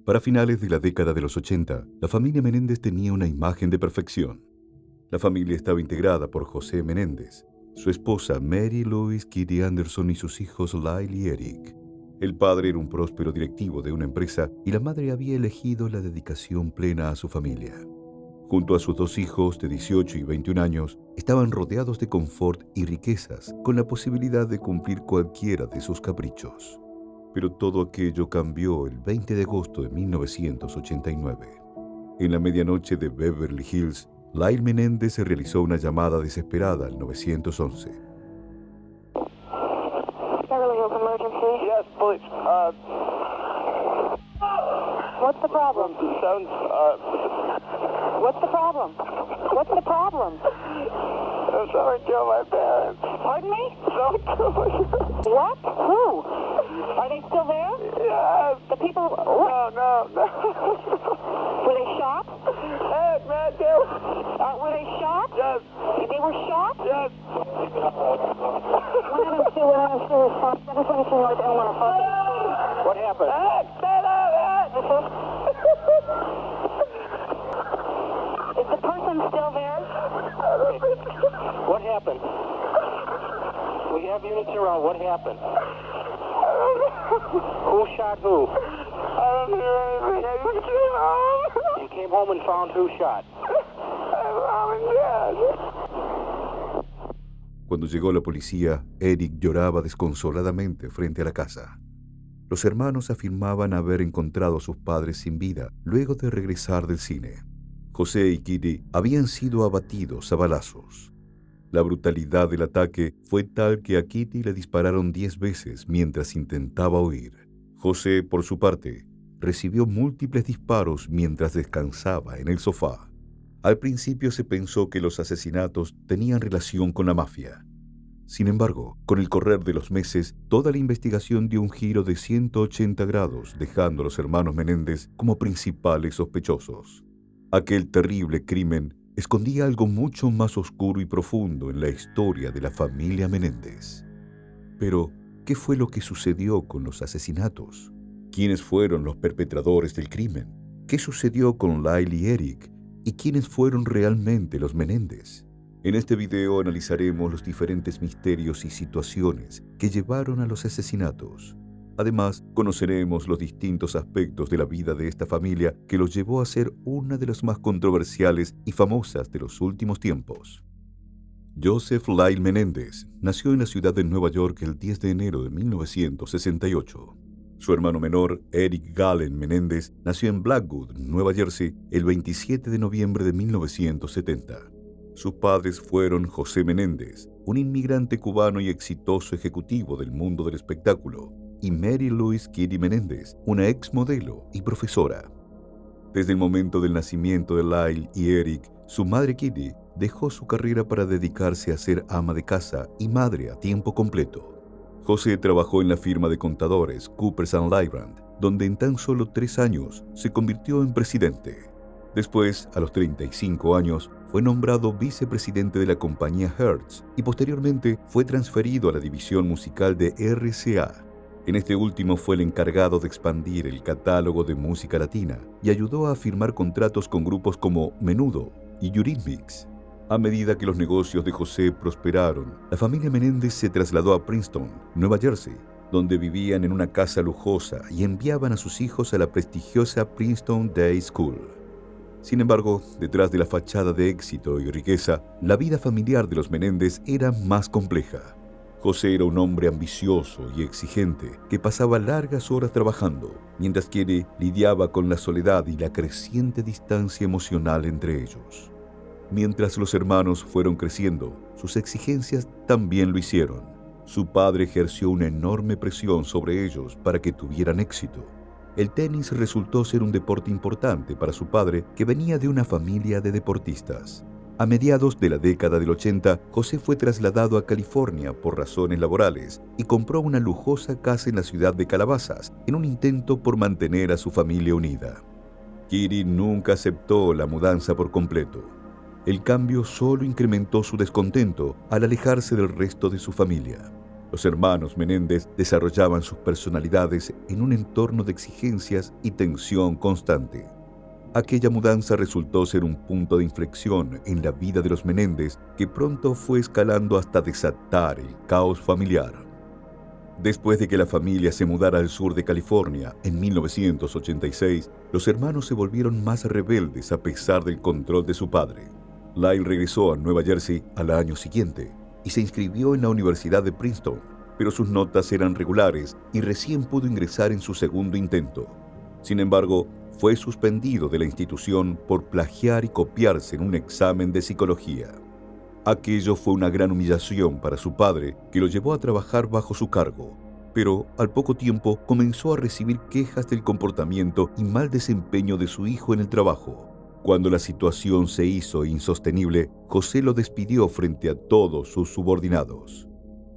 Para finales de la década de los 80, la familia Menéndez tenía una imagen de perfección. La familia estaba integrada por José Menéndez, su esposa Mary Louise Kitty Anderson y sus hijos Lyle y Eric. El padre era un próspero directivo de una empresa y la madre había elegido la dedicación plena a su familia. Junto a sus dos hijos de 18 y 21 años, estaban rodeados de confort y riquezas, con la posibilidad de cumplir cualquiera de sus caprichos. Pero todo aquello cambió el 20 de agosto de 1989. En la medianoche de Beverly Hills, Lyle Menéndez realizó una llamada desesperada al 911. Beverly Hills emergency. Yes, please. What's the problem? What's the problem? What's the problem? Someone killed my parents. Pardon me? Someone killed my parents. What? Who? Are they still there? Yes. The people... No. Were they shot? Hey, man, Were they shot? Yes. They were shot? Yes. 102, 722 North L105. What happened? Hey, stand up, Is the person still there? What happened? We have units around. What happened? Who shot who? I don't hear anything. I just came home. You came home and found who shot? Mom and Dad. Cuando llegó la policía, Eric lloraba desconsoladamente frente a la casa. Los hermanos afirmaban haber encontrado a sus padres sin vida luego de regresar del cine. José y Kitty habían sido abatidos a balazos. La brutalidad del ataque fue tal que a Kitty le dispararon 10 veces mientras intentaba huir. José, por su parte, recibió múltiples disparos mientras descansaba en el sofá. Al principio se pensó que los asesinatos tenían relación con la mafia. Sin embargo, con el correr de los meses, toda la investigación dio un giro de 180 grados, dejando a los hermanos Menéndez como principales sospechosos. Aquel terrible crimen escondía algo mucho más oscuro y profundo en la historia de la familia Menéndez. Pero, ¿qué fue lo que sucedió con los asesinatos? ¿Quiénes fueron los perpetradores del crimen? ¿Qué sucedió con Lyle y Eric? ¿Y quiénes fueron realmente los Menéndez? En este video analizaremos los diferentes misterios y situaciones que llevaron a los asesinatos. Además, conoceremos los distintos aspectos de la vida de esta familia que los llevó a ser una de las más controversiales y famosas de los últimos tiempos. Joseph Lyle Menéndez nació en la ciudad de Nueva York el 10 de enero de 1968. Su hermano menor, Eric Galen Menéndez, nació en Blackwood, Nueva Jersey, el 27 de noviembre de 1970. Sus padres fueron José Menéndez, un inmigrante cubano y exitoso ejecutivo del mundo del espectáculo, y Mary Louise Kitty Menéndez, una exmodelo y profesora. Desde el momento del nacimiento de Lyle y Eric, su madre Kitty dejó su carrera para dedicarse a ser ama de casa y madre a tiempo completo. José trabajó en la firma de contadores Coopers & Lybrand, donde en tan solo 3 años se convirtió en presidente. Después, a los 35 años, fue nombrado vicepresidente de la compañía Hertz y posteriormente fue transferido a la división musical de RCA. En este último fue el encargado de expandir el catálogo de música latina y ayudó a firmar contratos con grupos como Menudo y Eurythmics. A medida que los negocios de José prosperaron, la familia Menéndez se trasladó a Princeton, Nueva Jersey, donde vivían en una casa lujosa y enviaban a sus hijos a la prestigiosa Princeton Day School. Sin embargo, detrás de la fachada de éxito y riqueza, la vida familiar de los Menéndez era más compleja. José era un hombre ambicioso y exigente que pasaba largas horas trabajando, mientras que lidiaba con la soledad y la creciente distancia emocional entre ellos. Mientras los hermanos fueron creciendo, sus exigencias también lo hicieron. Su padre ejerció una enorme presión sobre ellos para que tuvieran éxito. El tenis resultó ser un deporte importante para su padre, que venía de una familia de deportistas. A mediados de la década del 80, José fue trasladado a California por razones laborales y compró una lujosa casa en la ciudad de Calabazas, en un intento por mantener a su familia unida. Kitty nunca aceptó la mudanza por completo. El cambio solo incrementó su descontento al alejarse del resto de su familia. Los hermanos Menéndez desarrollaban sus personalidades en un entorno de exigencias y tensión constante. Aquella mudanza resultó ser un punto de inflexión en la vida de los Menéndez que pronto fue escalando hasta desatar el caos familiar. Después de que la familia se mudara al sur de California en 1986, los hermanos se volvieron más rebeldes a pesar del control de su padre. Lyle regresó a Nueva Jersey al año siguiente y se inscribió en la Universidad de Princeton, pero sus notas eran regulares y recién pudo ingresar en su segundo intento. Sin embargo, fue suspendido de la institución por plagiar y copiarse en un examen de psicología. Aquello fue una gran humillación para su padre, que lo llevó a trabajar bajo su cargo, pero al poco tiempo comenzó a recibir quejas del comportamiento y mal desempeño de su hijo en el trabajo. Cuando la situación se hizo insostenible, José lo despidió frente a todos sus subordinados.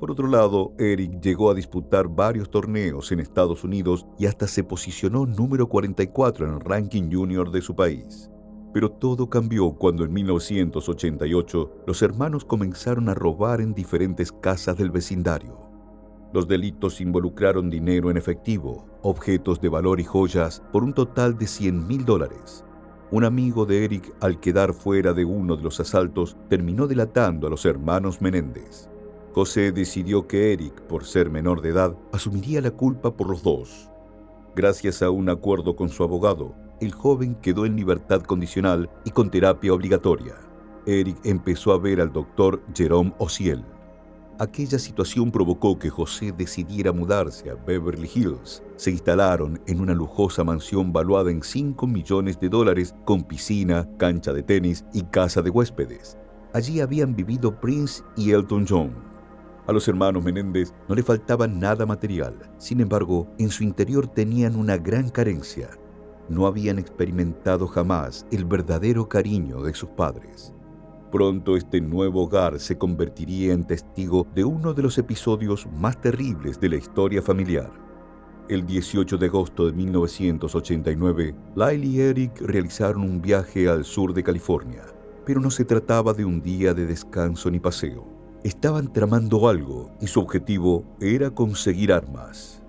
Por otro lado, Eric llegó a disputar varios torneos en Estados Unidos y hasta se posicionó número 44 en el ranking junior de su país. Pero todo cambió cuando en 1988 los hermanos comenzaron a robar en diferentes casas del vecindario. Los delitos involucraron dinero en efectivo, objetos de valor y joyas por un total de $100,000. Un amigo de Eric, al quedar fuera de uno de los asaltos, terminó delatando a los hermanos Menéndez. José decidió que Eric, por ser menor de edad, asumiría la culpa por los dos. Gracias a un acuerdo con su abogado, el joven quedó en libertad condicional y con terapia obligatoria. Eric empezó a ver al doctor Jerome Ociel. Aquella situación provocó que José decidiera mudarse a Beverly Hills. Se instalaron en una lujosa mansión valuada en $5 millones con piscina, cancha de tenis y casa de huéspedes. Allí habían vivido Prince y Elton John. A los hermanos Menéndez no le faltaba nada material. Sin embargo, en su interior tenían una gran carencia. No habían experimentado jamás el verdadero cariño de sus padres. Pronto este nuevo hogar se convertiría en testigo de uno de los episodios más terribles de la historia familiar. El 18 de agosto de 1989, Lyle y Eric realizaron un viaje al sur de California, pero no se trataba de un día de descanso ni paseo. Estaban tramando algo y su objetivo era conseguir armas.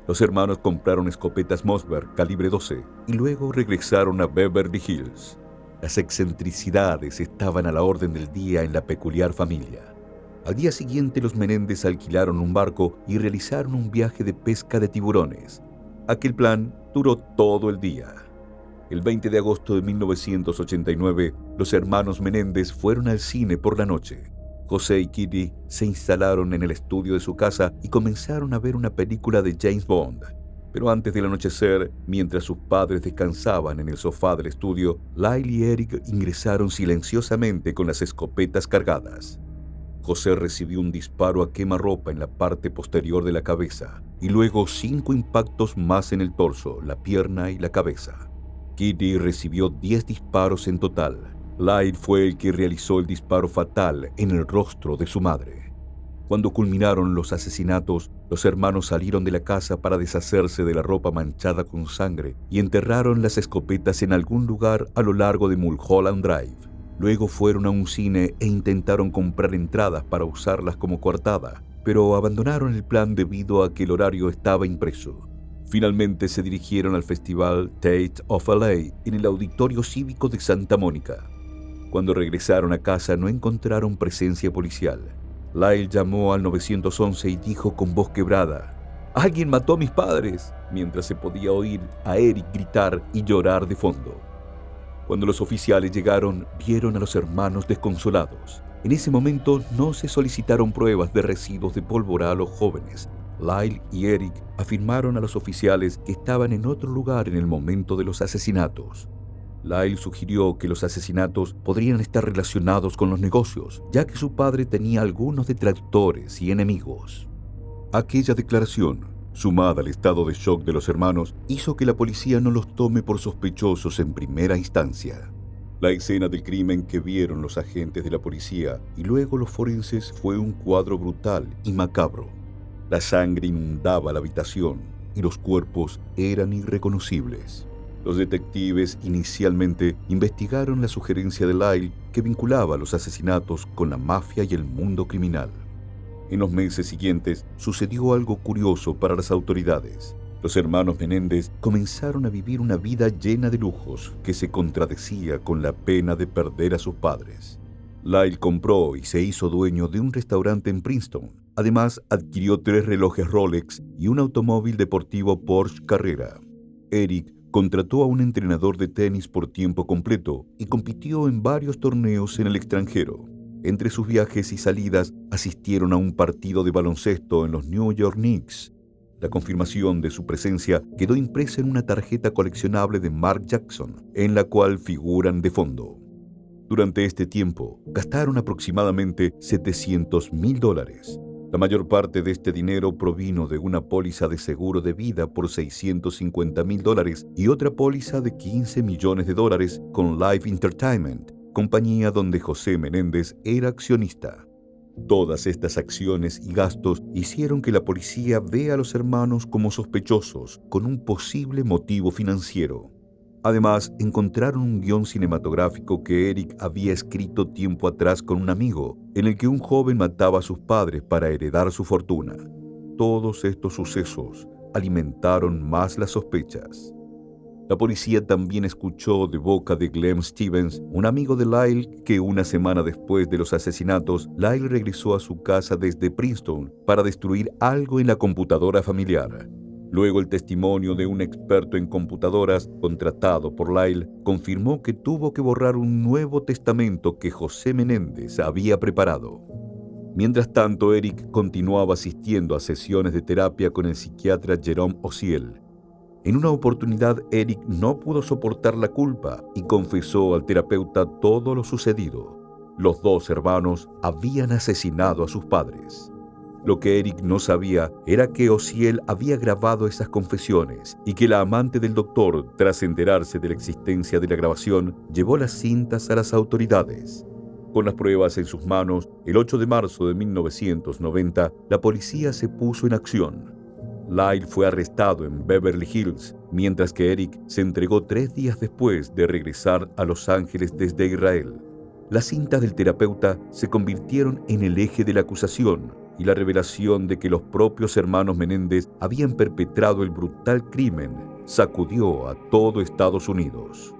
Los hermanos compraron escopetas Mossberg calibre 12 y luego regresaron a Beverly Hills. Las excentricidades estaban a la orden del día en la peculiar familia. Al día siguiente, los Menéndez alquilaron un barco y realizaron un viaje de pesca de tiburones. Aquel plan duró todo el día. El 20 de agosto de 1989, los hermanos Menéndez fueron al cine por la noche. José y Kitty se instalaron en el estudio de su casa y comenzaron a ver una película de James Bond. Pero antes del anochecer, mientras sus padres descansaban en el sofá del estudio, Lyle y Eric ingresaron silenciosamente con las escopetas cargadas. José recibió un disparo a quemarropa en la parte posterior de la cabeza y luego 5 impactos más en el torso, la pierna y la cabeza. Kitty recibió 10 disparos en total. Lyle fue el que realizó el disparo fatal en el rostro de su madre. Cuando culminaron los asesinatos, los hermanos salieron de la casa para deshacerse de la ropa manchada con sangre y enterraron las escopetas en algún lugar a lo largo de Mulholland Drive. Luego fueron a un cine e intentaron comprar entradas para usarlas como coartada, pero abandonaron el plan debido a que el horario estaba impreso. Finalmente se dirigieron al festival Tate of LA en el Auditorio Cívico de Santa Mónica. Cuando regresaron a casa no encontraron presencia policial. Lyle llamó al 911 y dijo con voz quebrada: «¡Alguien mató a mis padres!», mientras se podía oír a Eric gritar y llorar de fondo. Cuando los oficiales llegaron, vieron a los hermanos desconsolados. En ese momento no se solicitaron pruebas de residuos de pólvora a los jóvenes. Lyle y Eric afirmaron a los oficiales que estaban en otro lugar en el momento de los asesinatos. Lyle sugirió que los asesinatos podrían estar relacionados con los negocios, ya que su padre tenía algunos detractores y enemigos. Aquella declaración, sumada al estado de shock de los hermanos, hizo que la policía no los tome por sospechosos en primera instancia. La escena del crimen que vieron los agentes de la policía y luego los forenses fue un cuadro brutal y macabro. La sangre inundaba la habitación y los cuerpos eran irreconocibles. Los detectives inicialmente investigaron la sugerencia de Lyle que vinculaba los asesinatos con la mafia y el mundo criminal. En los meses siguientes sucedió algo curioso para las autoridades. Los hermanos Menéndez comenzaron a vivir una vida llena de lujos que se contradecía con la pena de perder a sus padres. Lyle compró y se hizo dueño de un restaurante en Princeton. Además, adquirió 3 relojes Rolex y un automóvil deportivo Porsche Carrera. Eric contrató a un entrenador de tenis por tiempo completo y compitió en varios torneos en el extranjero. Entre sus viajes y salidas asistieron a un partido de baloncesto en los New York Knicks. La confirmación de su presencia quedó impresa en una tarjeta coleccionable de Mark Jackson, en la cual figuran de fondo. Durante este tiempo, gastaron aproximadamente $700,000. La mayor parte de este dinero provino de una póliza de seguro de vida por $650,000 y otra póliza de $15 millones con Life Entertainment, compañía donde José Menéndez era accionista. Todas estas acciones y gastos hicieron que la policía vea a los hermanos como sospechosos con un posible motivo financiero. Además, encontraron un guión cinematográfico que Eric había escrito tiempo atrás con un amigo, en el que un joven mataba a sus padres para heredar su fortuna. Todos estos sucesos alimentaron más las sospechas. La policía también escuchó de boca de Glenn Stevens, un amigo de Lyle, que una semana después de los asesinatos, Lyle regresó a su casa desde Princeton para destruir algo en la computadora familiar. Luego, el testimonio de un experto en computadoras, contratado por Lyle, confirmó que tuvo que borrar un nuevo testamento que José Menéndez había preparado. Mientras tanto, Eric continuaba asistiendo a sesiones de terapia con el psiquiatra Jerome Ociel. En una oportunidad, Eric no pudo soportar la culpa y confesó al terapeuta todo lo sucedido. Los 2 hermanos habían asesinado a sus padres. Lo que Eric no sabía era que Ociel había grabado esas confesiones y que la amante del doctor, tras enterarse de la existencia de la grabación, llevó las cintas a las autoridades. Con las pruebas en sus manos, el 8 de marzo de 1990, la policía se puso en acción. Lyle fue arrestado en Beverly Hills, mientras que Eric se entregó 3 días después de regresar a Los Ángeles desde Israel. Las cintas del terapeuta se convirtieron en el eje de la acusación y la revelación de que los propios hermanos Menéndez habían perpetrado el brutal crimen sacudió a todo Estados Unidos.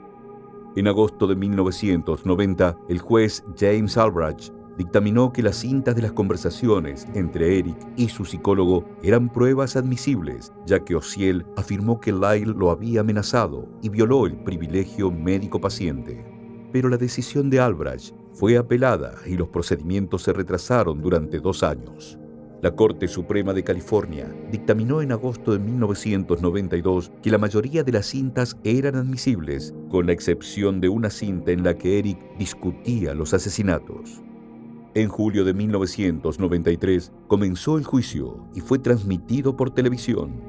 En agosto de 1990, el juez James Albrecht dictaminó que las cintas de las conversaciones entre Eric y su psicólogo eran pruebas admisibles, ya que Ociel afirmó que Lyle lo había amenazado y violó el privilegio médico-paciente. Pero la decisión de Albrecht fue apelada y los procedimientos se retrasaron durante 2 años. La Corte Suprema de California dictaminó en agosto de 1992 que la mayoría de las cintas eran admisibles, con la excepción de una cinta en la que Eric discutía los asesinatos. En julio de 1993 comenzó el juicio y fue transmitido por televisión.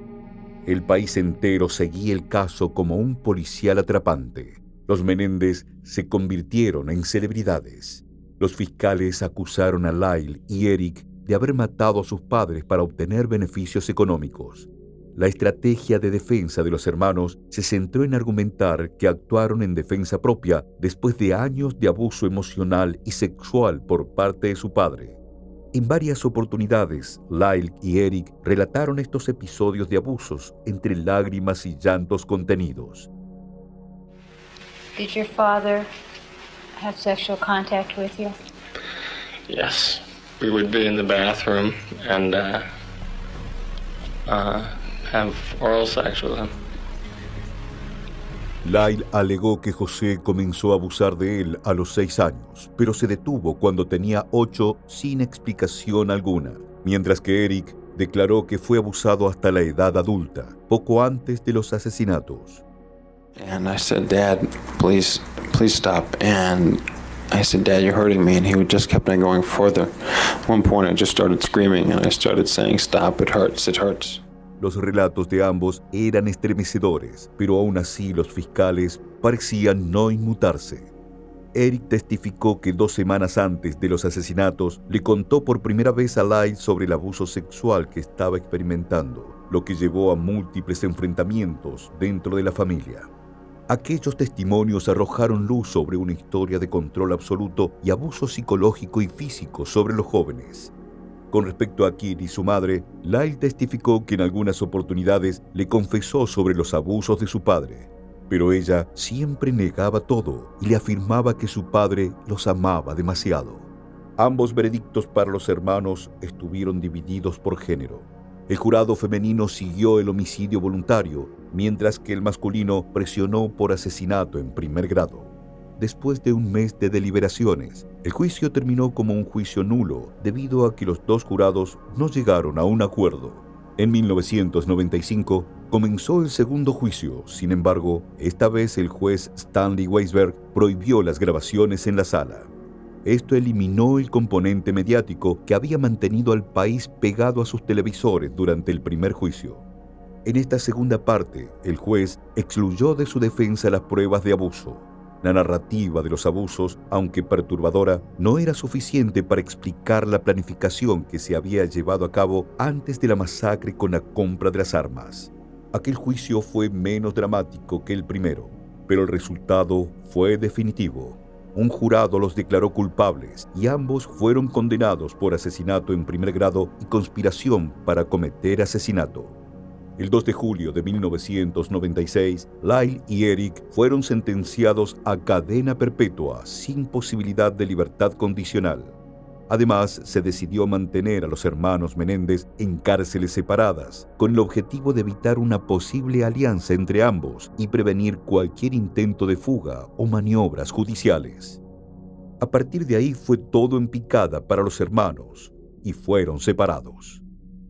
El país entero seguía el caso como un policial atrapante. Los Menéndez se convirtieron en celebridades. Los fiscales acusaron a Lyle y Eric de haber matado a sus padres para obtener beneficios económicos. La estrategia de defensa de los hermanos se centró en argumentar que actuaron en defensa propia después de años de abuso emocional y sexual por parte de su padre. En varias oportunidades, Lyle y Eric relataron estos episodios de abusos entre lágrimas y llantos contenidos. Did your father have sexual contact with you? Yes. We would be in the bathroom and have oral sex with him. Lyle alegó que José comenzó a abusar de él a los 6 años, pero se detuvo cuando tenía 8 sin explicación alguna, mientras que Eric declaró que fue abusado hasta la edad adulta, poco antes de los asesinatos. And I said, "Dad, please stop." And I said, "Dad, you're hurting me." And he just kept on going further. At one point, I just started screaming and I started saying, "Stop, it hurts, it hurts." Los relatos de ambos eran estremecedores, pero aún así los fiscales parecían no inmutarse. Eric testificó que 2 semanas antes de los asesinatos le contó por primera vez a Lyle sobre el abuso sexual que estaba experimentando, lo que llevó a múltiples enfrentamientos dentro de la familia. Aquellos testimonios arrojaron luz sobre una historia de control absoluto y abuso psicológico y físico sobre los jóvenes. Con respecto a Kid y su madre, Lyle testificó que en algunas oportunidades le confesó sobre los abusos de su padre, pero ella siempre negaba todo y le afirmaba que su padre los amaba demasiado. Ambos veredictos para los hermanos estuvieron divididos por género. El jurado femenino siguió el homicidio voluntario, mientras que el masculino presionó por asesinato en primer grado. Después de un mes de deliberaciones, el juicio terminó como un juicio nulo debido a que los dos jurados no llegaron a un acuerdo. En 1995 comenzó el segundo juicio. Sin embargo, esta vez el juez Stanley Weisberg prohibió las grabaciones en la sala. Esto eliminó el componente mediático que había mantenido al país pegado a sus televisores durante el primer juicio. En esta segunda parte, el juez excluyó de su defensa las pruebas de abuso. La narrativa de los abusos, aunque perturbadora, no era suficiente para explicar la planificación que se había llevado a cabo antes de la masacre con la compra de las armas. Aquel juicio fue menos dramático que el primero, pero el resultado fue definitivo. Un jurado los declaró culpables y ambos fueron condenados por asesinato en primer grado y conspiración para cometer asesinato. El 2 de julio de 1996, Lyle y Eric fueron sentenciados a cadena perpetua sin posibilidad de libertad condicional. Además, se decidió mantener a los hermanos Menéndez en cárceles separadas, con el objetivo de evitar una posible alianza entre ambos y prevenir cualquier intento de fuga o maniobras judiciales. A partir de ahí fue todo en picada para los hermanos y fueron separados.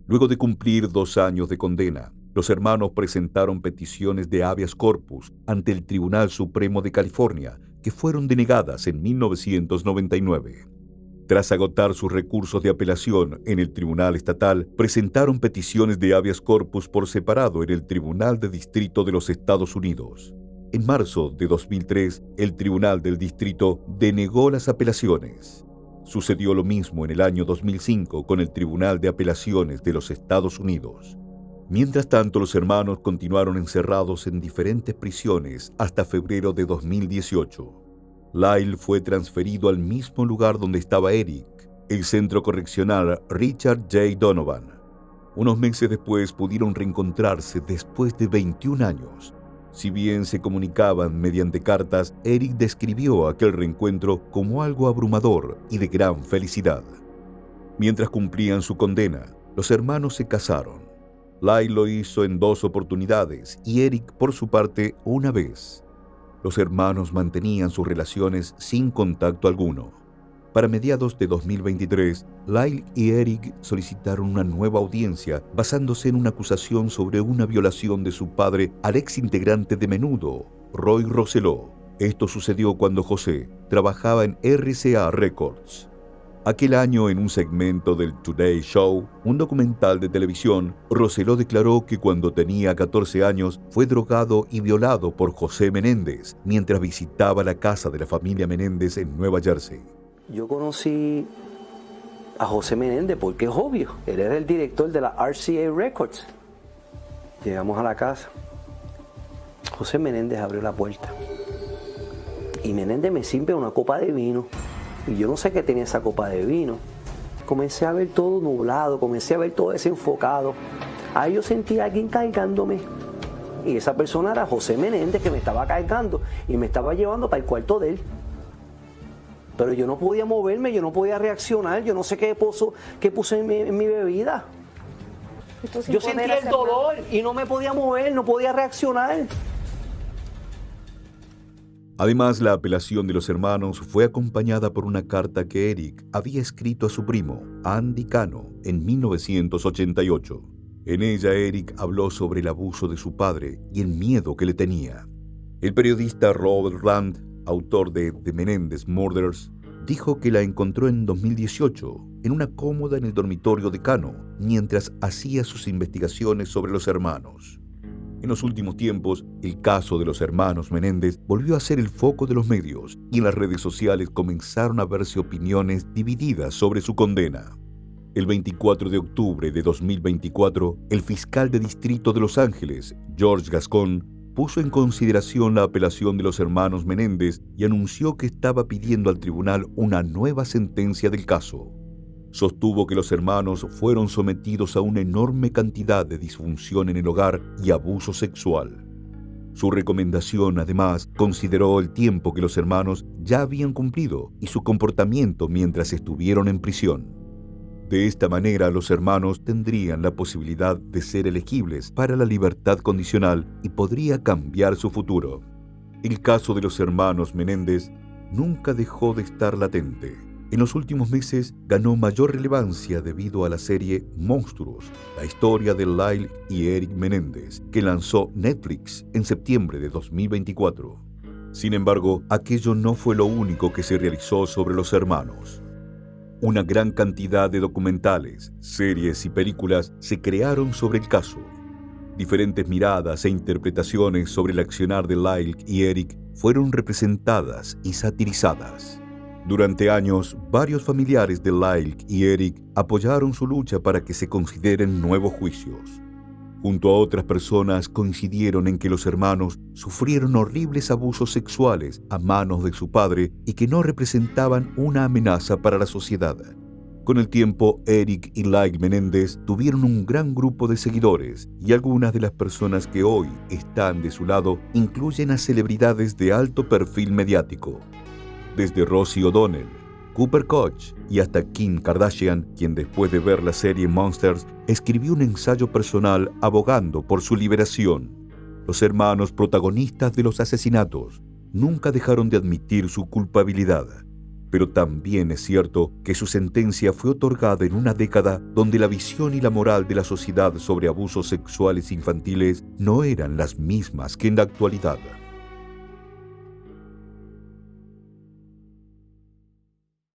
Luego de cumplir 2 años de condena, los hermanos presentaron peticiones de habeas corpus ante el Tribunal Supremo de California, que fueron denegadas en 1999. Tras agotar sus recursos de apelación en el Tribunal Estatal, presentaron peticiones de habeas corpus por separado en el Tribunal de Distrito de los Estados Unidos. En marzo de 2003, el Tribunal del Distrito denegó las apelaciones. Sucedió lo mismo en el año 2005 con el Tribunal de Apelaciones de los Estados Unidos. Mientras tanto, los hermanos continuaron encerrados en diferentes prisiones hasta febrero de 2018. Lyle fue transferido al mismo lugar donde estaba Eric, el centro correccional Richard J. Donovan. Unos meses después pudieron reencontrarse después de 21 años. Si bien se comunicaban mediante cartas, Eric describió aquel reencuentro como algo abrumador y de gran felicidad. Mientras cumplían su condena, los hermanos se casaron. Lyle lo hizo en 2 oportunidades y Eric, por su parte, una vez. Los hermanos mantenían sus relaciones sin contacto alguno. Para mediados de 2023, Lyle y Eric solicitaron una nueva audiencia basándose en una acusación sobre una violación de su padre al ex integrante de Menudo, Roy Rosselló. Esto sucedió cuando José trabajaba en RCA Records. Aquel año, en un segmento del Today Show, un documental de televisión, Rosselló declaró que cuando tenía 14 años fue drogado y violado por José Menéndez mientras visitaba la casa de la familia Menéndez en Nueva Jersey. Yo conocí a José Menéndez porque es obvio, él era el director de la RCA Records. Llegamos a la casa, José Menéndez abrió la puerta y Menéndez me sirve una copa de vino. Y yo no sé qué tenía esa copa de vino. Comencé a ver todo nublado, comencé a ver todo desenfocado. Ahí yo sentí a alguien cargándome. Y esa persona era José Menéndez, que me estaba cargando y me estaba llevando para el cuarto de él. Pero yo no podía moverme, yo no podía reaccionar, yo no sé qué puse en mi bebida. Yo sentía el dolor y no me podía mover, no podía reaccionar. Además, la apelación de los hermanos fue acompañada por una carta que Eric había escrito a su primo, Andy Cano, en 1988. En ella, Eric habló sobre el abuso de su padre y el miedo que le tenía. El periodista Robert Rand, autor de The Menendez Murders, dijo que la encontró en 2018 en una cómoda en el dormitorio de Cano, mientras hacía sus investigaciones sobre los hermanos. En los últimos tiempos, el caso de los hermanos Menéndez volvió a ser el foco de los medios y en las redes sociales comenzaron a verse opiniones divididas sobre su condena. El 24 de octubre de 2024, el fiscal de distrito de Los Ángeles, George Gascon, puso en consideración la apelación de los hermanos Menéndez y anunció que estaba pidiendo al tribunal una nueva sentencia del caso. Sostuvo que los hermanos fueron sometidos a una enorme cantidad de disfunción en el hogar y abuso sexual. Su recomendación, además, consideró el tiempo que los hermanos ya habían cumplido y su comportamiento mientras estuvieron en prisión. De esta manera, los hermanos tendrían la posibilidad de ser elegibles para la libertad condicional y podría cambiar su futuro. El caso de los hermanos Menéndez nunca dejó de estar latente. En los últimos meses ganó mayor relevancia debido a la serie Monstruos, la historia de Lyle y Eric Menéndez, que lanzó Netflix en septiembre de 2024. Sin embargo, aquello no fue lo único que se realizó sobre los hermanos. Una gran cantidad de documentales, series y películas se crearon sobre el caso. Diferentes miradas e interpretaciones sobre el accionar de Lyle y Eric fueron representadas y satirizadas. Durante años, varios familiares de Lyle y Eric apoyaron su lucha para que se consideren nuevos juicios. Junto a otras personas coincidieron en que los hermanos sufrieron horribles abusos sexuales a manos de su padre y que no representaban una amenaza para la sociedad. Con el tiempo, Eric y Lyle Menéndez tuvieron un gran grupo de seguidores y algunas de las personas que hoy están de su lado incluyen a celebridades de alto perfil mediático. Desde Rosie O'Donnell, Cooper Koch y hasta Kim Kardashian, quien después de ver la serie Monsters, escribió un ensayo personal abogando por su liberación. Los hermanos protagonistas de los asesinatos nunca dejaron de admitir su culpabilidad. Pero también es cierto que su sentencia fue otorgada en una década donde la visión y la moral de la sociedad sobre abusos sexuales infantiles no eran las mismas que en la actualidad.